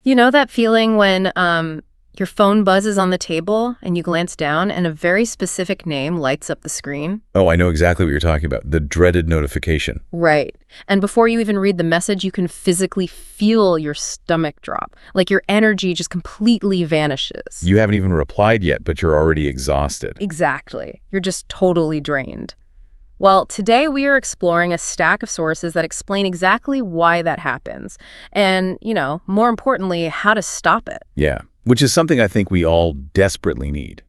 You know that feeling when your phone buzzes on the table and you glance down and a very specific name lights up the screen? Oh, I know exactly what you're talking about. The dreaded notification. Right. And before you even read the message, you can physically feel your stomach drop. Like your energy just completely vanishes. You haven't even replied yet, but you're already exhausted. Exactly. You're just totally drained. Well, today we are exploring a stack of sources that explain exactly why that happens. And, more importantly, how to stop it. Yeah, which is something I think we all desperately need.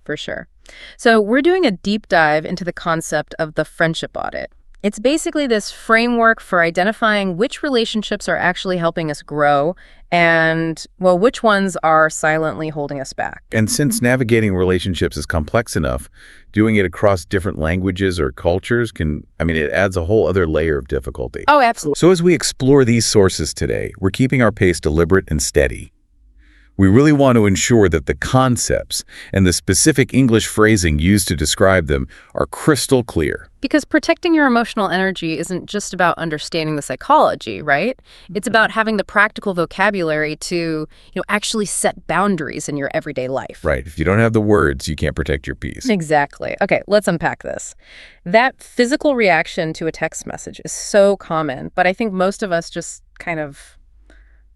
For sure. So we're doing a deep dive into the concept of the friendship audit. It's basically this framework for identifying which relationships are actually helping us grow and, well, which ones are silently holding us back. And since navigating relationships is complex enough, doing it across different languages or cultures it adds a whole other layer of difficulty. Oh, absolutely. So as we explore these sources today, we're keeping our pace deliberate and steady. We really want to ensure that the concepts and the specific English phrasing used to describe them are crystal clear. Because protecting your emotional energy isn't just about understanding the psychology, right? It's about having the practical vocabulary to, actually set boundaries in your everyday life. Right. If you don't have the words, you can't protect your peace. Exactly. Okay, let's unpack this. That physical reaction to a text message is so common, but I think most of us just kind of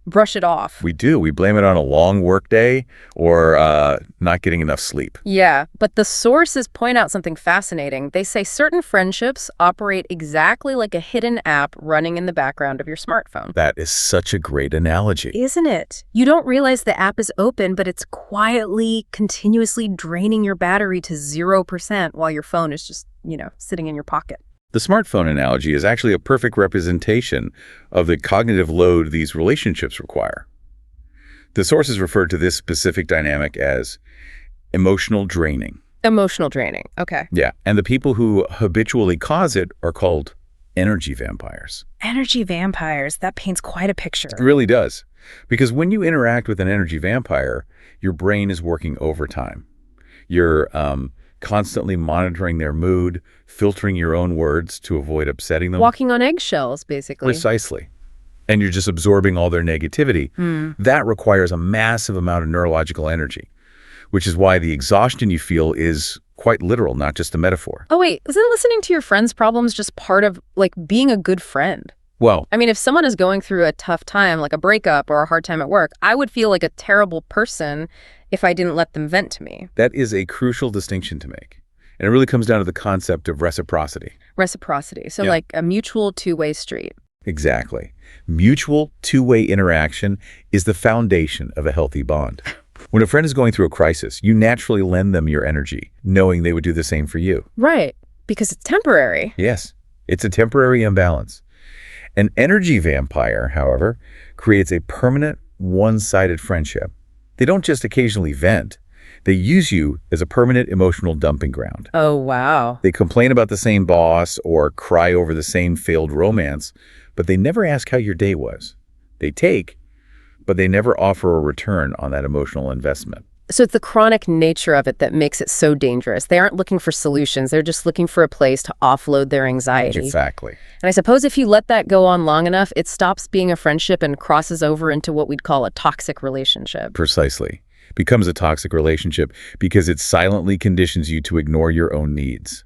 brush it off. We do. We blame it on a long workday or not getting enough sleep. Yeah, but the sources point out something fascinating. They say certain friendships operate exactly like a hidden app running in the background of your smartphone. That is such a great analogy. Isn't it? You don't realize the app is open, but it's quietly, continuously draining your battery to 0% while your phone is just, sitting in your pocket. The smartphone analogy is actually a perfect representation of the cognitive load these relationships require. The sources refer to this specific dynamic as emotional draining. Emotional draining. Okay. Yeah, and the people who habitually cause it are called energy vampires. Energy vampires. That paints quite a picture. It really does. Because when you interact with an energy vampire, your brain is working overtime. You're constantly monitoring their mood, filtering your own words to avoid upsetting them. Walking on eggshells, basically. Precisely. And you're just absorbing all their negativity. That requires a massive amount of neurological energy, which is why the exhaustion you feel is quite literal, not just a metaphor. Oh, wait, isn't listening to your friends' problems just part of, being a good friend? Well, if someone is going through a tough time, like a breakup or a hard time at work, I would feel like a terrible person if I didn't let them vent to me. that is a crucial distinction to make. And it really comes down to the concept of reciprocity. Reciprocity. So Yeah. like a mutual two-way street. Exactly. Mutual two-way interaction is the foundation of a healthy bond. When a friend is going through a crisis, you naturally lend them your energy, knowing they would do the same for you. Right. Because it's temporary. Yes, it's a temporary imbalance. An energy vampire, however, creates a permanent, one-sided friendship. They don't just occasionally vent. They use you as a permanent emotional dumping ground. Oh, wow. They complain about the same boss or cry over the same failed romance, but they never ask how your day was. They take, but they never offer a return on that emotional investment. So it's the chronic nature of it that makes it so dangerous. They aren't looking for solutions. They're just looking for a place to offload their anxiety. Exactly. And I suppose if you let that go on long enough, it stops being a friendship and crosses over into what we'd call a toxic relationship. Precisely. Becomes a toxic relationship because it silently conditions you to ignore your own needs.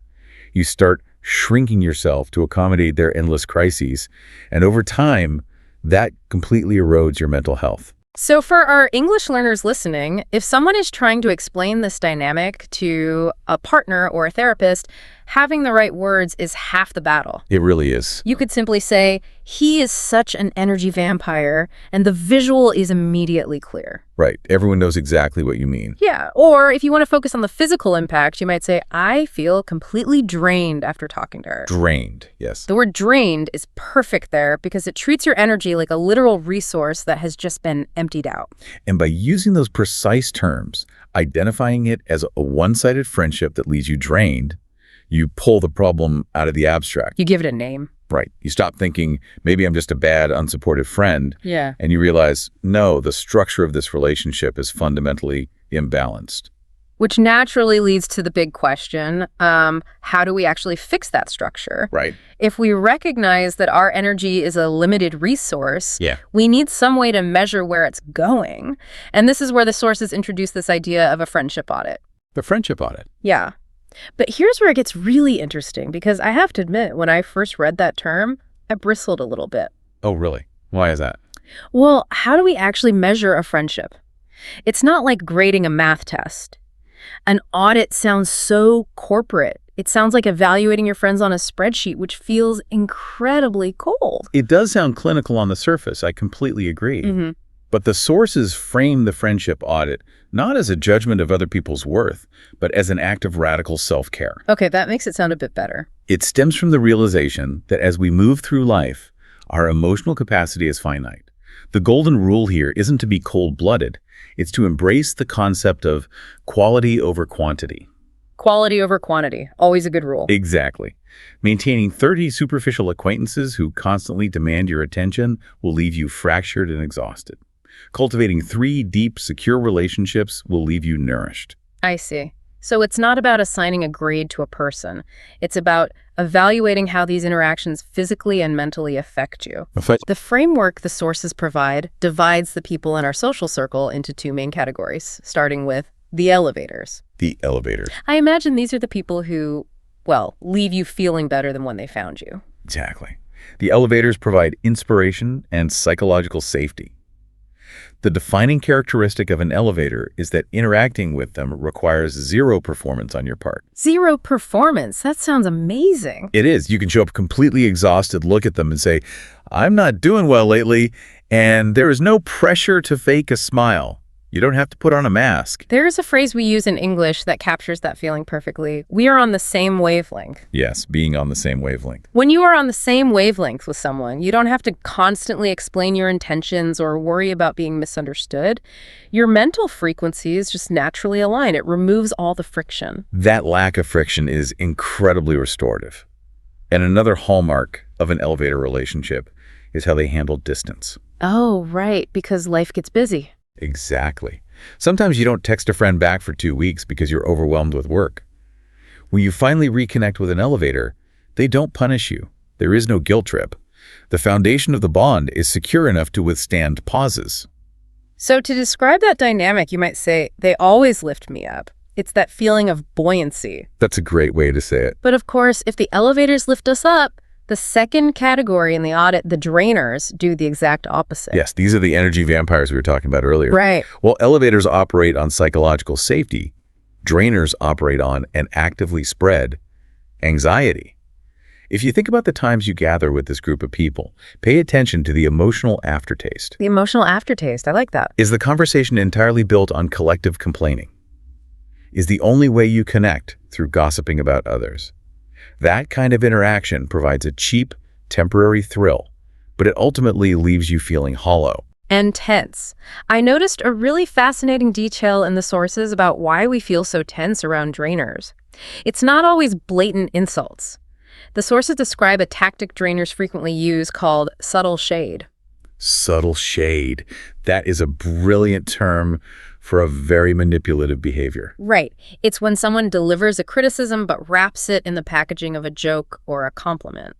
You start shrinking yourself to accommodate their endless crises, and over time, that completely erodes your mental health. So for our English learners listening, if someone is trying to explain this dynamic to a partner or a therapist, having the right words is half the battle. It really is. You could simply say, he is such an energy vampire, and the visual is immediately clear. Right. Everyone knows exactly what you mean. Yeah, or if you want to focus on the physical impact, you might say, I feel completely drained after talking to her. Drained, yes. The word drained is perfect there because it treats your energy like a literal resource that has just been emptied out. And by using those precise terms, identifying it as a one-sided friendship that leaves you drained, you pull the problem out of the abstract. You give it a name. Right. You stop thinking, maybe I'm just a bad, unsupportive friend. Yeah. And you realize, no, the structure of this relationship is fundamentally imbalanced. Which naturally leads to the big question, how do we actually fix that structure? Right. If we recognize that our energy is a limited resource, Yeah. we need some way to measure where it's going. And this is where the sources introduce this idea of a friendship audit. The friendship audit. Yeah. But here's where it gets really interesting, because I have to admit, when I first read that term, I bristled a little bit. Oh, really? Why is that? Well, how do we actually measure a friendship? It's not like grading a math test. An audit sounds so corporate. It sounds like evaluating your friends on a spreadsheet, which feels incredibly cold. It does sound clinical on the surface. I completely agree. Mm-hmm. But the sources frame the friendship audit not as a judgment of other people's worth, but as an act of radical self-care. Okay, that makes it sound a bit better. It stems from the realization that as we move through life, our emotional capacity is finite. The golden rule here isn't to be cold-blooded. It's to embrace the concept of quality over quantity. Quality over quantity, always a good rule. Exactly. Maintaining 30 superficial acquaintances who constantly demand your attention will leave you fractured and exhausted. Cultivating 3 deep, secure relationships will leave you nourished. I see. So it's not about assigning a grade to a person. It's about evaluating how these interactions physically and mentally affect you. The framework the sources provide divides the people in our social circle into 2 main categories, starting with the elevators. The elevators. I imagine these are the people who, well, leave you feeling better than when they found you. Exactly. The elevators provide inspiration and psychological safety. The defining characteristic of an elevator is that interacting with them requires 0 performance on your part. 0 performance? That sounds amazing. It is. You can show up completely exhausted, look at them and say, "I'm not doing well lately," and there is no pressure to fake a smile. You don't have to put on a mask. There is a phrase we use in English that captures that feeling perfectly. We are on the same wavelength. Yes, being on the same wavelength. When you are on the same wavelength with someone, you don't have to constantly explain your intentions or worry about being misunderstood. Your mental frequencies just naturally align. It removes all the friction. That lack of friction is incredibly restorative. And another hallmark of an elevator relationship is how they handle distance. Oh, right, because life gets busy. Exactly. Sometimes you don't text a friend back for 2 weeks because you're overwhelmed with work. When you finally reconnect with an elevator, they don't punish you. There is no guilt trip. The foundation of the bond is secure enough to withstand pauses. So to describe that dynamic, you might say, they always lift me up. It's that feeling of buoyancy. That's a great way to say it. But of course, if the elevators lift us up, the second category in the audit, the drainers, do the exact opposite. Yes, these are the energy vampires we were talking about earlier. Right. While elevators operate on psychological safety, drainers operate on and actively spread anxiety. If you think about the times you gather with this group of people, pay attention to the emotional aftertaste. The emotional aftertaste, I like that. Is the conversation entirely built on collective complaining? Is the only way you connect through gossiping about others? That kind of interaction provides a cheap, temporary thrill, but it ultimately leaves you feeling hollow. And tense. I noticed a really fascinating detail in the sources about why we feel so tense around drainers. It's not always blatant insults. The sources describe a tactic drainers frequently use called subtle shade. Subtle shade. That is a brilliant term for a very manipulative behavior. Right. It's when someone delivers a criticism but wraps it in the packaging of a joke or a compliment.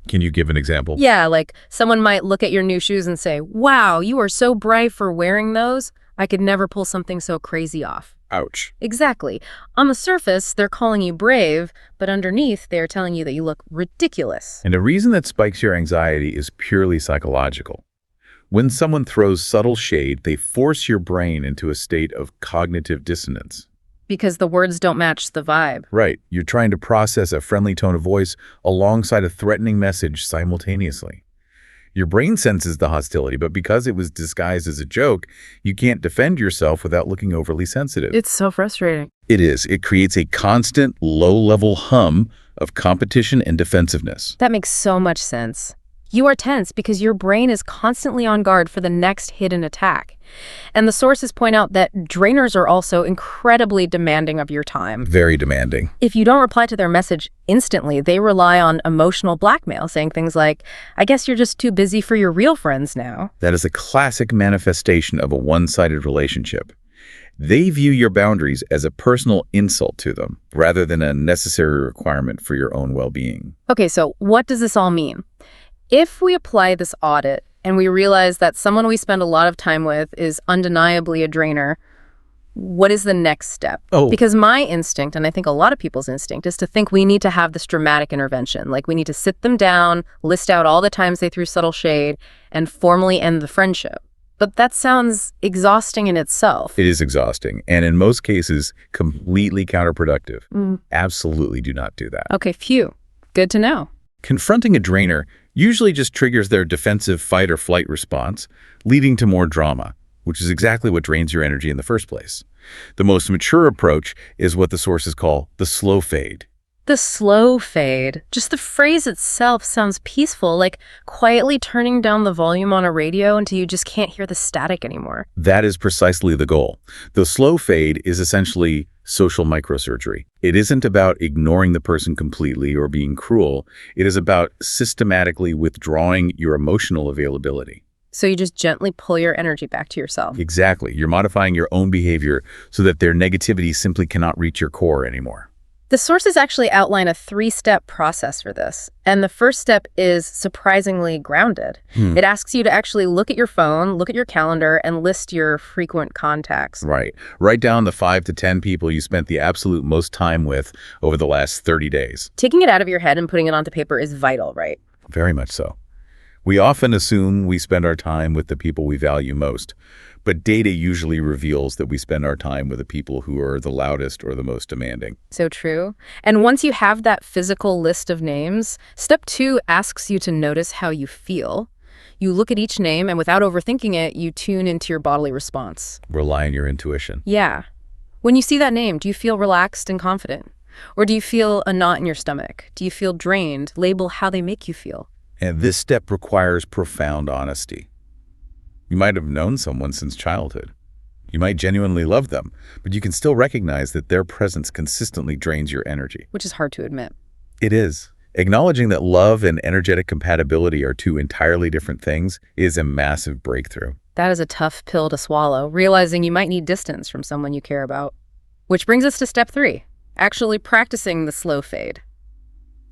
Can you give an example? Yeah, like someone might look at your new shoes and say, "Wow, you are so brave for wearing those. I could never pull something so crazy off." Ouch. Exactly. On the surface, they're calling you brave, but underneath, they're telling you that you look ridiculous. And a reason that spikes your anxiety is purely psychological. When someone throws subtle shade, they force your brain into a state of cognitive dissonance. Because the words don't match the vibe. Right. You're trying to process a friendly tone of voice alongside a threatening message simultaneously. Your brain senses the hostility, but because it was disguised as a joke, you can't defend yourself without looking overly sensitive. It's so frustrating. It is. It creates a constant, low-level hum of competition and defensiveness. That makes so much sense. You are tense because your brain is constantly on guard for the next hidden attack. And the sources point out that drainers are also incredibly demanding of your time. Very demanding. If you don't reply to their message instantly, they rely on emotional blackmail, saying things like, "I guess you're just too busy for your real friends now." That is a classic manifestation of a one-sided relationship. They view your boundaries as a personal insult to them, rather than a necessary requirement for your own well-being. Okay, so what does this all mean? If we apply this audit and we realize that someone we spend a lot of time with is undeniably a drainer, what is the next step? Oh. Because my instinct, and I think a lot of people's instinct, is to think we need to have this dramatic intervention. Like we need to sit them down, list out all the times they threw subtle shade, and formally end the friendship. But that sounds exhausting in itself. It is exhausting, and in most cases, completely counterproductive. Absolutely do not do that. Okay, phew. Good to know. Confronting a drainer usually just triggers their defensive fight or flight response, leading to more drama, which is exactly what drains your energy in the first place. The most mature approach is what the sources call the slow fade. The slow fade. Just the phrase itself sounds peaceful, like quietly turning down the volume on a radio until you just can't hear the static anymore. That is precisely the goal. The slow fade is essentially social microsurgery. It isn't about ignoring the person completely or being cruel. It is about systematically withdrawing your emotional availability. So you just gently pull your energy back to yourself. Exactly. You're modifying your own behavior so that their negativity simply cannot reach your core anymore. The sources actually outline a 3-step process for this. And the first step is surprisingly grounded. It asks you to actually look at your phone, look at your calendar, and list your frequent contacts. Right. Write down the 5 to 10 people you spent the absolute most time with over the last 30 days. Taking it out of your head and putting it onto paper is vital, right? Very much so. We often assume we spend our time with the people we value most, but data usually reveals that we spend our time with the people who are the loudest or the most demanding. So true. And once you have that physical list of names, step 2 asks you to notice how you feel. You look at each name, and without overthinking it, you tune into your bodily response. Rely on your intuition. Yeah. When you see that name, do you feel relaxed and confident? Or do you feel a knot in your stomach? Do you feel drained? Label how they make you feel. And this step requires profound honesty. You might have known someone since childhood. You might genuinely love them, but you can still recognize that their presence consistently drains your energy. Which is hard to admit. It is. Acknowledging that love and energetic compatibility are two entirely different things is a massive breakthrough. That is a tough pill to swallow, realizing you might need distance from someone you care about. Which brings us to step 3, actually practicing the slow fade.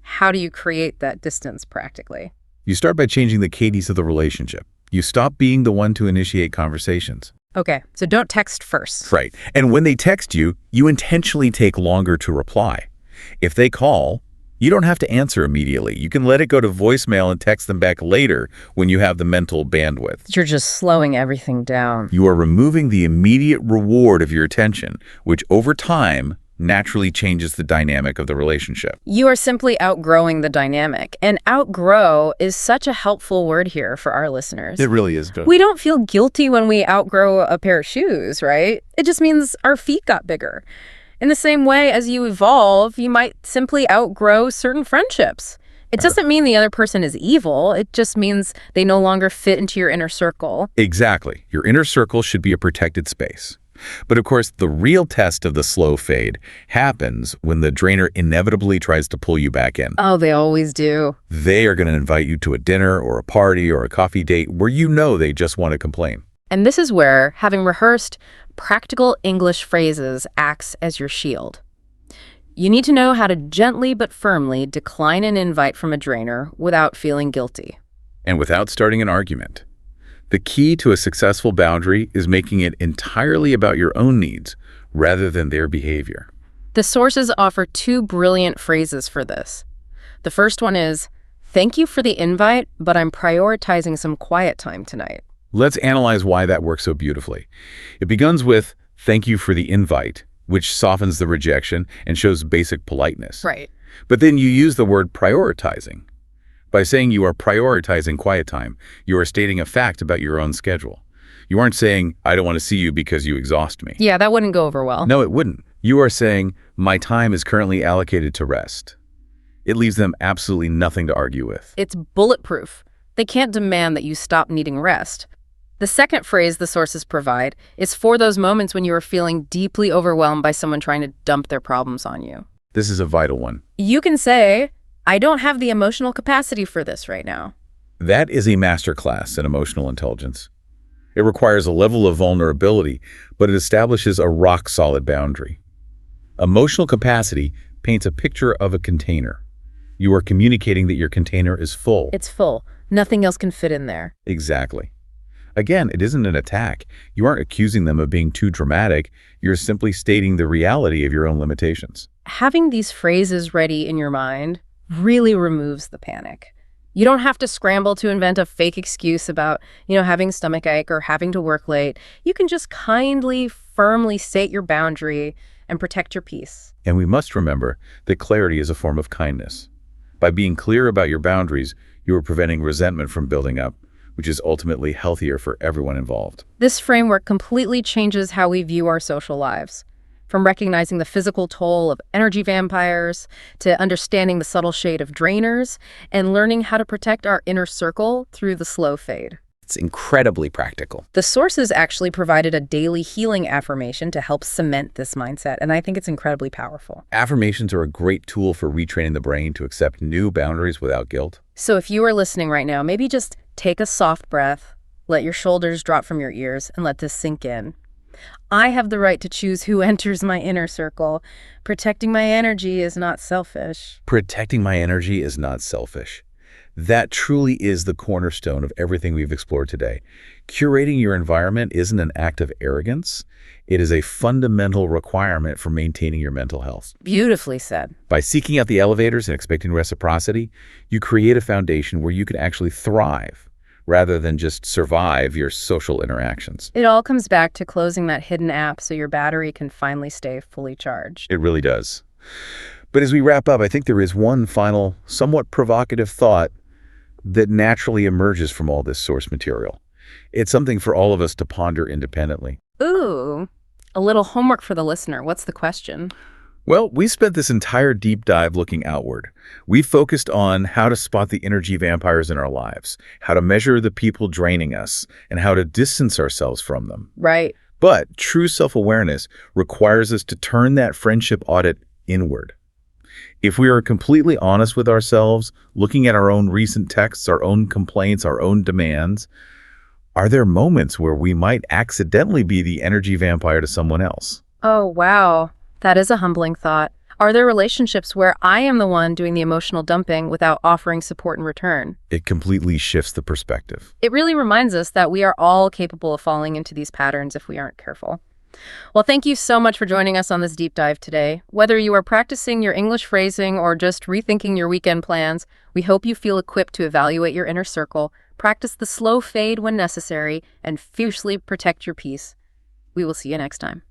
How do you create that distance practically? You start by changing the cadence of the relationship. You stop being the one to initiate conversations. Okay, so don't text first. Right. And when they text you, you intentionally take longer to reply. If they call, you don't have to answer immediately. You can let it go to voicemail and text them back later when you have the mental bandwidth. You're just slowing everything down. You are removing the immediate reward of your attention, which over time naturally changes the dynamic of the relationship. You are simply outgrowing the dynamic. And outgrow is such a helpful word here for our listeners. It really is. We don't feel guilty when we outgrow a pair of shoes, right? It just means our feet got bigger. In the same way, as you evolve, you might simply outgrow certain friendships. It doesn't mean the other person is evil. It just means they no longer fit into your inner circle. Exactly. Your inner circle should be a protected space. But of course, the real test of the slow fade happens when the drainer inevitably tries to pull you back in. Oh, they always do. They are going to invite you to a dinner or a party or a coffee date where you know they just want to complain. And this is where having rehearsed practical English phrases acts as your shield. You need to know how to gently but firmly decline an invite from a drainer without feeling guilty. And without starting an argument. The key to a successful boundary is making it entirely about your own needs rather than their behavior. The sources offer 2 brilliant phrases for this. The first one is, "Thank you for the invite, but I'm prioritizing some quiet time tonight." Let's analyze why that works so beautifully. It begins with, "Thank you for the invite," which softens the rejection and shows basic politeness. Right. But then you use the word prioritizing. By saying you are prioritizing quiet time, you are stating a fact about your own schedule. You aren't saying, "I don't want to see you because you exhaust me." Yeah, that wouldn't go over well. No, it wouldn't. You are saying, "My time is currently allocated to rest." It leaves them absolutely nothing to argue with. It's bulletproof. They can't demand that you stop needing rest. The second phrase the sources provide is for those moments when you are feeling deeply overwhelmed by someone trying to dump their problems on you. This is a vital one. You can say, "I don't have the emotional capacity for this right now." That is a masterclass in emotional intelligence. It requires a level of vulnerability, but it establishes a rock-solid boundary. Emotional capacity paints a picture of a container. You are communicating that your container is full. It's full. Nothing else can fit in there. Exactly. Again, it isn't an attack. You aren't accusing them of being too dramatic. You're simply stating the reality of your own limitations. Having these phrases ready in your mind really removes the panic. You don't have to scramble to invent a fake excuse about, having stomachache or having to work late. You can just kindly, firmly state your boundary and protect your peace. And we must remember that clarity is a form of kindness. By being clear about your boundaries, you are preventing resentment from building up, which is ultimately healthier for everyone involved. This framework completely changes how we view our social lives. From recognizing the physical toll of energy vampires to understanding the subtle shade of drainers and learning how to protect our inner circle through the slow fade. It's incredibly practical. The sources actually provided a daily healing affirmation to help cement this mindset, and I think it's incredibly powerful. Affirmations are a great tool for retraining the brain to accept new boundaries without guilt. So if you are listening right now, maybe just take a soft breath, let your shoulders drop from your ears, and let this sink in. I have the right to choose who enters my inner circle. Protecting my energy is not selfish. Protecting my energy is not selfish. That truly is the cornerstone of everything we've explored today. Curating your environment isn't an act of arrogance. It is a fundamental requirement for maintaining your mental health. Beautifully said. By seeking out the elevators and expecting reciprocity, you create a foundation where you can actually thrive rather than just survive your social interactions. It all comes back to closing that hidden app so your battery can finally stay fully charged. It really does. But as we wrap up, I think there is one final, somewhat provocative thought that naturally emerges from all this source material. It's something for all of us to ponder independently. Ooh, a little homework for the listener. What's the question? Well, we spent this entire deep dive looking outward. We focused on how to spot the energy vampires in our lives, how to measure the people draining us, and how to distance ourselves from them. Right. But true self-awareness requires us to turn that friendship audit inward. If we are completely honest with ourselves, looking at our own recent texts, our own complaints, our own demands, are there moments where we might accidentally be the energy vampire to someone else? Oh, wow. That is a humbling thought. Are there relationships where I am the one doing the emotional dumping without offering support in return? It completely shifts the perspective. It really reminds us that we are all capable of falling into these patterns if we aren't careful. Well, thank you so much for joining us on this deep dive today. Whether you are practicing your English phrasing or just rethinking your weekend plans, we hope you feel equipped to evaluate your inner circle, practice the slow fade when necessary, and fiercely protect your peace. We will see you next time.